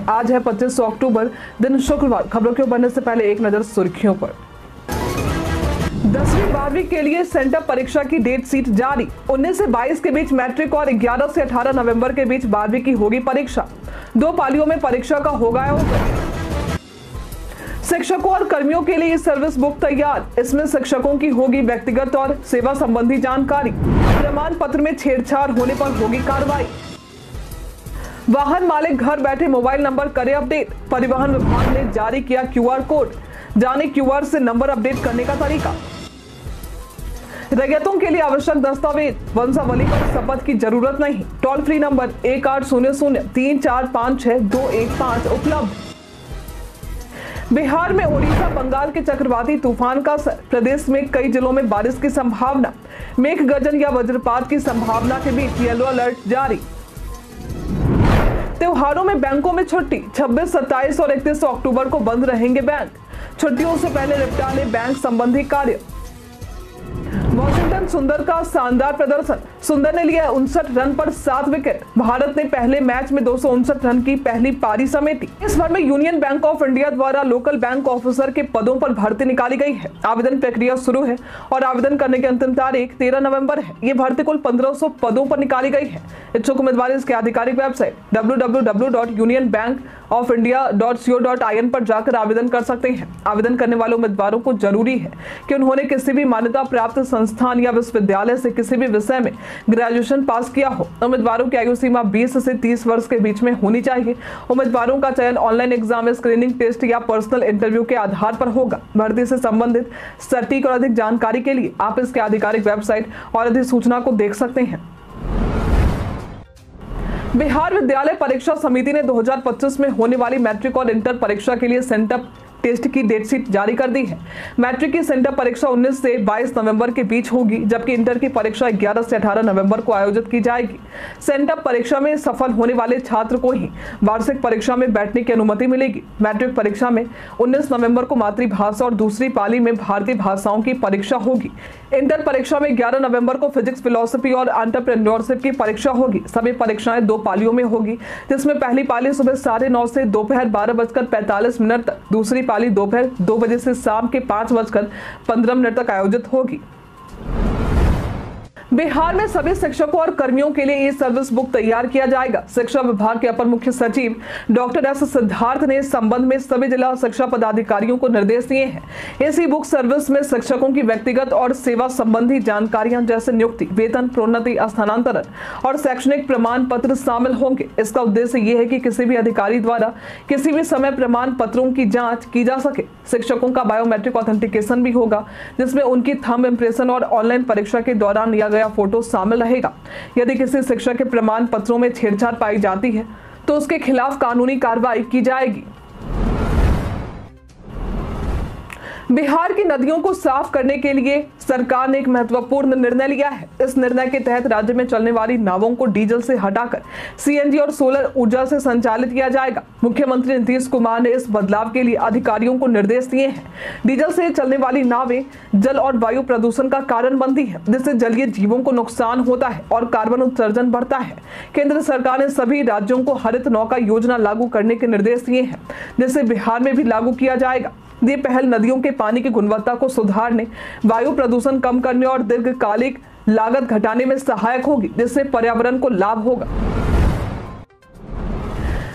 आज है 25 अक्टूबर, दिन शुक्रवार। खबरों के बढ़ने से पहले एक नजर सुर्खियों पर। 10वीं 12वीं के लिए सेंटअप परीक्षा की डेट शीट जारी। 19 से 22 के बीच मैट्रिक और 11 से 18 नवंबर के बीच 12वीं की होगी परीक्षा। 2 पालियों में परीक्षा का होगा आयोजन। शिक्षकों और कर्मियों के लिए सर्विस बुक तैयार। इसमें शिक्षकों की होगी व्यक्तिगत और सेवा संबंधी जानकारी। प्रमाण पत्र में छेड़छाड़ होने पर होगी कार्रवाई। वाहन मालिक घर बैठे मोबाइल नंबर करे अपडेट। परिवहन विभाग ने जारी किया QR कोड। जाने QR से नंबर अपडेट करने का तरीका। रैयतों के लिए आवश्यक दस्तावेज। वंशावली पर शपथ की जरूरत नहीं। टोल फ्री नंबर 1800-3456-215 उपलब्ध। बिहार में ओडिशा बंगाल के चक्रवाती तूफान का असर। प्रदेश में कई जिलों में बारिश की संभावना। मेघ गर्जन या वज्रपात की संभावना के बीच येलो अलर्ट जारी। त्योहारों में बैंकों में छुट्टी। 26, 27 और 31 अक्टूबर को बंद रहेंगे बैंक। छुट्टियों से पहले निपटा ले बैंक संबंधी कार्य। वॉशिंगटन सुंदर का शानदार प्रदर्शन। सुंदर ने लिया 59 रन पर 7 विकेट। भारत ने पहले मैच में 259 रन की पहली पारी समेटी। इस भर में यूनियन बैंक ऑफ इंडिया द्वारा लोकल बैंक ऑफिसर के पदों पर भर्ती निकाली गई है। आवेदन प्रक्रिया शुरू है और आवेदन करने की अंतिम तारीख 13 नवंबर है। ये भर्ती कुल 1500 पदों पर निकाली गई है। इच्छुक उम्मीदवार इसके आधिकारिक वेबसाइट www.unionbankofindia.co.in पर जाकर आवेदन कर सकते हैं। आवेदन करने वाले उम्मीदवारों को जरूरी है कि उन्होंने किसी भी मान्यता प्राप्त संस्थान या विश्वविद्यालय से किसी भी विषय में ग्रेजुएशन पास किया हो। उम्मीदवारों की आयु सीमा 20 से 30 वर्ष के बीच में होनी चाहिए। उम्मीदवारों का चयन ऑनलाइन एग्जाम, स्क्रीनिंग टेस्ट या पर्सनल इंटरव्यू के आधार पर होगा। भर्ती से संबंधित सटीक और अधिक जानकारी के लिए आप इसके आधिकारिक वेबसाइट और अधिसूचना को देख सकते हैं। बिहार विद्यालय परीक्षा समिति ने 2025 में होने वाली मैट्रिक और इंटर परीक्षा के लिए सेंटअप टेस्ट की डेट शीट जारी कर दी है। मैट्रिक की सेंटअप परीक्षा 19 से 22 नवंबर के बीच होगी, जबकि इंटर की परीक्षा 11 से 18 नवंबर को आयोजित की जाएगी। सेंटअप परीक्षा में सफल होने वाले छात्र को ही वार्षिक परीक्षा में बैठने की अनुमति मिलेगी। मैट्रिक परीक्षा में 19 नवंबर को मातृभाषा और दूसरी पाली में भारतीय भाषाओं की परीक्षा होगी। इंटर परीक्षा में 11 नवंबर को फिजिक्स, फिलोसफी और एंटरप्रेन्योरशिप की परीक्षा होगी। सभी परीक्षाएं 2 पालियों में होगी, जिसमें पहली पाली सुबह 9:30 से दोपहर 12:45 तक, दूसरी पाली दोपहर 2 बजे से शाम के 5:15 तक आयोजित होगी। बिहार में सभी शिक्षकों और कर्मियों के लिए सर्विस बुक तैयार किया जाएगा। शिक्षा विभाग के अपर मुख्य सचिव डॉक्टर एस सिद्धार्थ ने इस संबंध में सभी जिला शिक्षा पदाधिकारियों को निर्देश दिए हैं। इस बुक सर्विस में शिक्षकों की व्यक्तिगत और सेवा संबंधी जानकारियां जैसे नियुक्ति, वेतन, प्रोन्नति, स्थानांतरण और शैक्षणिक प्रमाण पत्र शामिल होंगे। इसका उद्देश्य ये है कि किसी भी अधिकारी द्वारा किसी भी समय प्रमाण पत्रों की जाँच की जा सके। शिक्षकों का बायोमेट्रिक ऑथेंटिकेशन भी होगा, जिसमें उनकी थंब इम्प्रेशन और ऑनलाइन परीक्षा के दौरान लिया गया फोटो शामिल रहेगा। यदि किसी शिक्षक के प्रमाण पत्रों में छेड़छाड़ पाई जाती है तो उसके खिलाफ कानूनी कार्रवाई की जाएगी। बिहार की नदियों को साफ करने के लिए सरकार ने एक महत्वपूर्ण निर्णय लिया है। इस निर्णय के तहत राज्य में चलने वाली नावों को डीजल से हटाकर CNG और सोलर ऊर्जा से संचालित किया जाएगा। मुख्यमंत्री नीतीश कुमार ने इस बदलाव के लिए अधिकारियों को निर्देश दिए हैं। डीजल से चलने वाली नावें जल और वायु प्रदूषण का कारण बनती है, जिससे जलीय जीवों को नुकसान होता है और कार्बन उत्सर्जन बढ़ता है। केंद्र सरकार ने सभी राज्यों को हरित नौका योजना लागू करने के निर्देश दिए हैं, जिसे बिहार में भी लागू किया जाएगा। ये पहल नदियों के पानी की गुणवत्ता को सुधारने, वायु प्रदूषण कम करने और दीर्घकालिक लागत घटाने में सहायक होगी, जिससे पर्यावरण को लाभ होगा।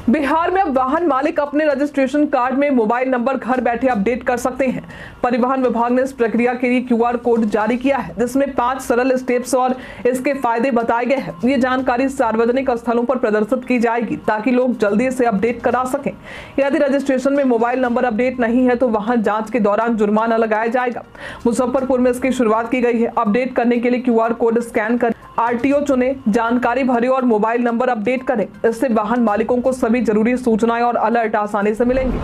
बिहार में अब वाहन मालिक अपने रजिस्ट्रेशन कार्ड में मोबाइल नंबर घर बैठे अपडेट कर सकते हैं। परिवहन विभाग ने इस प्रक्रिया के लिए QR कोड जारी किया है, जिसमें 5 सरल स्टेप्स और इसके फायदे बताए गए हैं। ये जानकारी सार्वजनिक स्थलों पर प्रदर्शित की जाएगी ताकि लोग जल्दी से अपडेट करा सकें। यदि रजिस्ट्रेशन में मोबाइल नंबर अपडेट नहीं है तो वाहन जांच के दौरान जुर्माना लगाया जाएगा। मुजफ्फरपुर में इसकी शुरुआत की गई है। अपडेट करने के लिए QR कोड स्कैन कर RTO चुने, जानकारी भरे और मोबाइल नंबर अपडेट करें। इससे वाहन मालिकों को सभी जरूरी सूचनाएं और अलर्ट आसानी से मिलेंगे।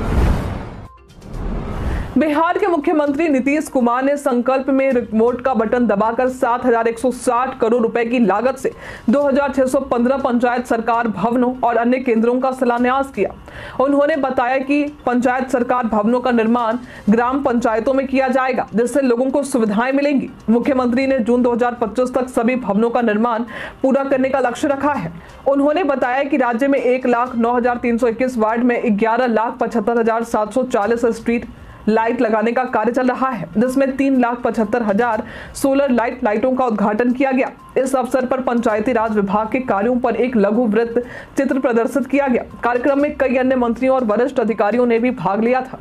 बिहार के मुख्यमंत्री नीतीश कुमार ने संकल्प में रिमोट का बटन दबाकर 7,160 करोड़ रुपए की लागत से 2,615 पंचायत सरकार भवनों और अन्य केंद्रों का शिलान्यास किया। उन्होंने बताया कि पंचायत सरकार भवनों का निर्माण ग्राम पंचायतों में किया जाएगा, जिससे लोगों को सुविधाएं मिलेंगी। मुख्यमंत्री ने जून 2025 तक सभी भवनों का निर्माण पूरा करने का लक्ष्य रखा है। उन्होंने बताया कि राज्य में 1,09,321 वार्ड में 11,75,740 स्ट्रीट लाइट लगाने का कार्य चल रहा है, जिसमें 3,75,000 सोलर लाइटों का उद्घाटन किया गया। इस अवसर पर पंचायती राज विभाग के कार्यों पर एक लघु वृत्त चित्र प्रदर्शित किया गया। कार्यक्रम में कई अन्य मंत्रियों और वरिष्ठ अधिकारियों ने भी भाग लिया था।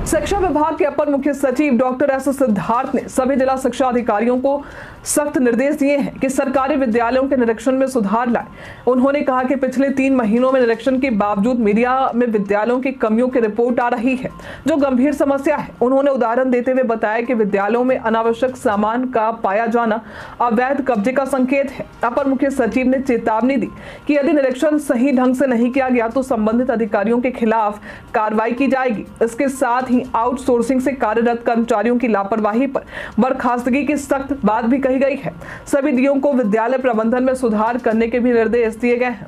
शिक्षा विभाग के अपर मुख्य सचिव डॉक्टर एस सिद्धार्थ ने सभी जिला शिक्षा अधिकारियों को सख्त निर्देश दिए हैं कि सरकारी विद्यालयों के निरीक्षण में सुधार लाए। उन्होंने कहा कि पिछले 3 महीनों में निरीक्षण के बावजूद मीडिया में विद्यालयों की कमियों की रिपोर्ट आ रही है, जो गंभीर समस्या है। उन्होंने उदाहरण देते हुए बताया कि विद्यालयों में अनावश्यक सामान का पाया जाना अवैध कब्जे का संकेत है। अपर मुख्य सचिव ने चेतावनी दी कि यदि निरीक्षण सही ढंग से नहीं किया गया तो संबंधित अधिकारियों के खिलाफ कार्रवाई की जाएगी। इसके साथ ही आउटसोर्सिंग से कार्यरत कर्मचारियों की लापरवाही पर बर्खास्तगी की सख्त बात भी कही गई है। सभी डीओ को विद्यालय प्रबंधन में सुधार करने के भी निर्देश दिए गए हैं।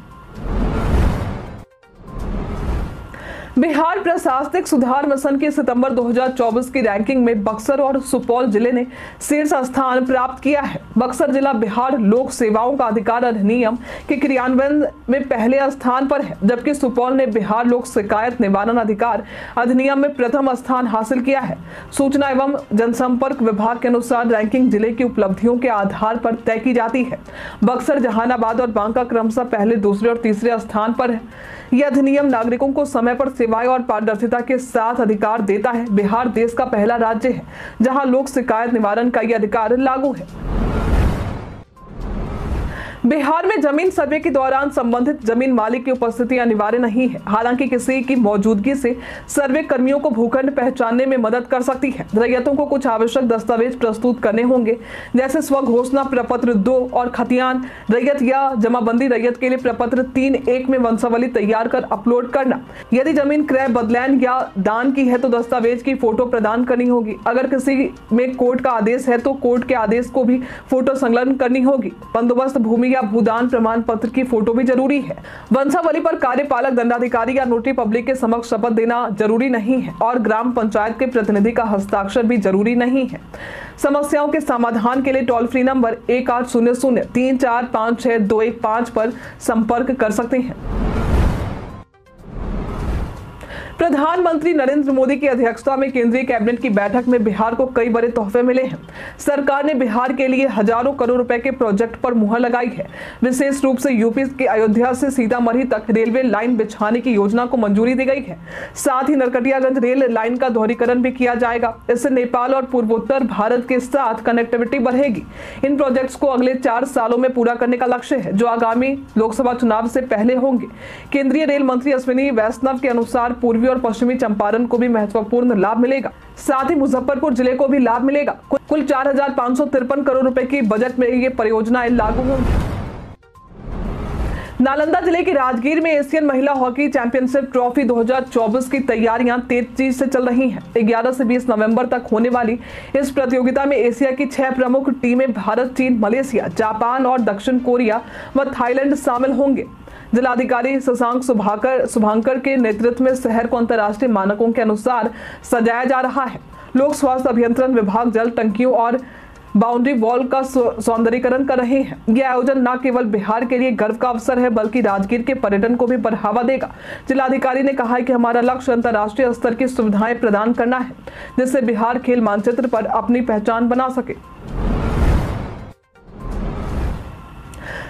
बिहार प्रशासनिक सुधार मिशन की सितंबर 2024 की रैंकिंग में बक्सर और सुपौल जिले ने शीर्ष स्थान प्राप्त किया है। बक्सर जिला बिहार लोक सेवाओं का अधिकार अधिनियम के क्रियान्वयन में पहले स्थान पर है, जबकि सुपौल ने बिहार लोक शिकायत निवारण अधिकार अधिनियम में प्रथम स्थान हासिल किया है। सूचना एवं जनसंपर्क विभाग के अनुसार रैंकिंग जिले की उपलब्धियों के आधार पर तय की जाती है। बक्सर, जहानाबाद और बांका क्रमशः पहले, दूसरे और तीसरे स्थान पर है। यह अधिनियम नागरिकों को समय पर सेवाएं और पारदर्शिता के साथ अधिकार देता है। बिहार देश का पहला राज्य है जहां लोक शिकायत निवारण का यह अधिकार लागू है। बिहार में जमीन सर्वे के दौरान संबंधित जमीन मालिक की उपस्थिति अनिवार्य नहीं है। हालांकि किसी की मौजूदगी से सर्वे कर्मियों को भूखंड पहचानने में मदद कर सकती है। रैयतों को कुछ आवश्यक दस्तावेज प्रस्तुत करने होंगे, जैसे स्वघोषणा प्रपत्र 2 और खतियान रैयत या जमाबंदी रैयत के लिए प्रपत्र 3(1) में वंशावली तैयार कर अपलोड करना। यदि जमीन क्रय, बदलैन या दान की है तो दस्तावेज की फोटो प्रदान करनी होगी। अगर किसी में कोर्ट का आदेश है तो कोर्ट के आदेश को भी फोटो संलग्न करनी होगी। बंदोबस्त भूमि या भूदान प्रमाण पत्र की फोटो भी जरूरी है। वंशावली पर कार्यपालक दंडाधिकारी या नोटरी पब्लिक के समक्ष शपथ देना जरूरी नहीं है और ग्राम पंचायत के प्रतिनिधि का हस्ताक्षर भी जरूरी नहीं है। समस्याओं के समाधान के लिए टोल फ्री नंबर 1800-3456-215 पर संपर्क कर सकते हैं। प्रधानमंत्री नरेंद्र मोदी की अध्यक्षता में केंद्रीय कैबिनेट की बैठक में बिहार को कई बड़े तोहफे मिले हैं। सरकार ने बिहार के लिए हजारों करोड़ रुपए के प्रोजेक्ट पर मुहर लगाई है। विशेष रूप से यूपी के अयोध्या से सीतामढ़ी तक रेलवे लाइन बिछाने की योजना को मंजूरी दी गई है। साथ ही नरकटियागंज रेल लाइन का दोहरीकरण भी किया जाएगा। इससे नेपाल और पूर्वोत्तर भारत के साथ कनेक्टिविटी बढ़ेगी। इन प्रोजेक्ट्स को अगले 4 सालों में पूरा करने का लक्ष्य है, जो आगामी लोकसभा चुनाव से पहले होंगे। केंद्रीय रेल मंत्री अश्विनी वैष्णव के अनुसार पूर्वी और पश्चिमी चंपारण को भी महत्वपूर्ण लाभ मिलेगा। साथ ही मुजफ्फरपुर जिले को भी लाभ मिलेगा। कुल 4,553 करोड़ रुपए की बजट में ये परियोजनाएं लागू होंगी। नालंदा जिले के राजगीर में एशियन महिला हॉकी चैंपियनशिप ट्रॉफी 2024 की तैयारियां तेजी से चल रही हैं। 11 से 20 नवंबर तक होने वाली इस प्रतियोगिता में एशिया की 6 प्रमुख टीमें भारत, चीन, मलेशिया, जापान और दक्षिण कोरिया व थाईलैंड शामिल होंगे। जिलाधिकारी शशांक शुभांकर के नेतृत्व में शहर को अंतर्राष्ट्रीय मानकों के अनुसार सजाया जा रहा है। लोक स्वास्थ्य अभियंत्रण विभाग जल टंकियों और बाउंड्री वॉल का सौंदर्यीकरण कर रहे हैं। यह आयोजन न केवल बिहार के लिए गर्व का अवसर है, बल्कि राजगीर के पर्यटन को भी बढ़ावा देगा। जिलाधिकारी ने कहा है कि हमारा लक्ष्य अंतर्राष्ट्रीय स्तर की सुविधाएं प्रदान करना है, जिससे बिहार खेल मानचित्र पर अपनी पहचान बना सके।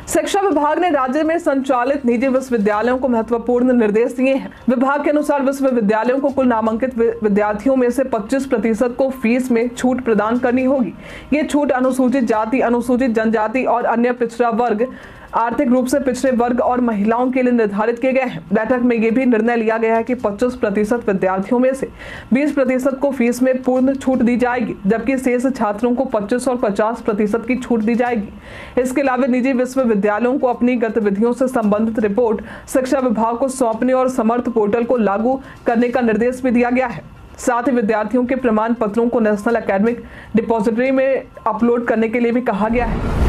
शिक्षा विभाग ने राज्य में संचालित निजी विश्वविद्यालयों को महत्वपूर्ण निर्देश दिए हैं। विभाग के अनुसार विश्वविद्यालयों को कुल नामांकित विद्यार्थियों में से 25% को फीस में छूट प्रदान करनी होगी। ये छूट अनुसूचित जाति, अनुसूचित जनजाति और अन्य पिछड़ा वर्ग आर्थिक रूप से पिछड़े वर्ग और महिलाओं के लिए निर्धारित किए गए हैं। बैठक में ये भी निर्णय लिया गया है कि 25% विद्यार्थियों में से 20% को फीस में पूर्ण छूट दी जाएगी, जबकि शेष छात्रों को 25 और 50% की छूट दी जाएगी। इसके अलावा निजी विश्वविद्यालयों को अपनी गतिविधियों से संबंधित रिपोर्ट शिक्षा विभाग को सौंपने और समर्थ पोर्टल को लागू करने का निर्देश भी दिया गया है। साथ ही विद्यार्थियों के प्रमाण पत्रों को नेशनल एकेडमिक डिपॉजिटरी में अपलोड करने के लिए भी कहा गया है।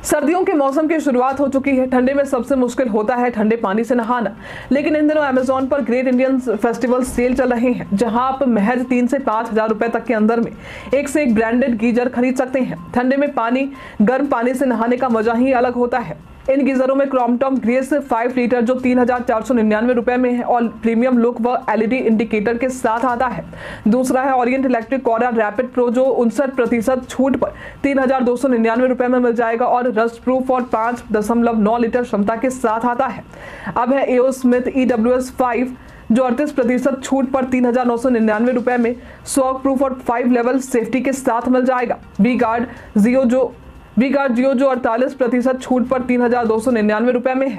सर्दियों के मौसम की शुरुआत हो चुकी है। ठंडे में सबसे मुश्किल होता है ठंडे पानी से नहाना, लेकिन इन दिनों अमेज़न पर ग्रेट इंडियन फेस्टिवल सेल चल रहे हैं, जहां आप महज 3 से 5 हजार रुपए तक के अंदर में एक से एक ब्रांडेड गीजर खरीद सकते हैं। ठंडे में गर्म पानी से नहाने का मजा ही अलग होता है। इन गीजरों में क्रॉम्पटन ग्रेस 5 लीटर जो 3,499 रुपए में है और प्रीमियम लुक व एलईडी इंडिकेटर के साथ आता है। दूसरा है ओरिएंट इलेक्ट्रिक कोरा रैपिड प्रो जो 59% छूट पर 3,299 रुपए में मिल जाएगा और रस्ट प्रूफ और 5.9 लीटर क्षमता के साथ आता है। अब है एओ स्मिथ EWS 5 जो 38% छूट पर 3,999 रुपए में शॉक प्रूफ और 5 लेवल सेफ्टी के साथ मिल जाएगा। वी गार्ड जियो जो 48% छूट पर 3,299 रुपए में है।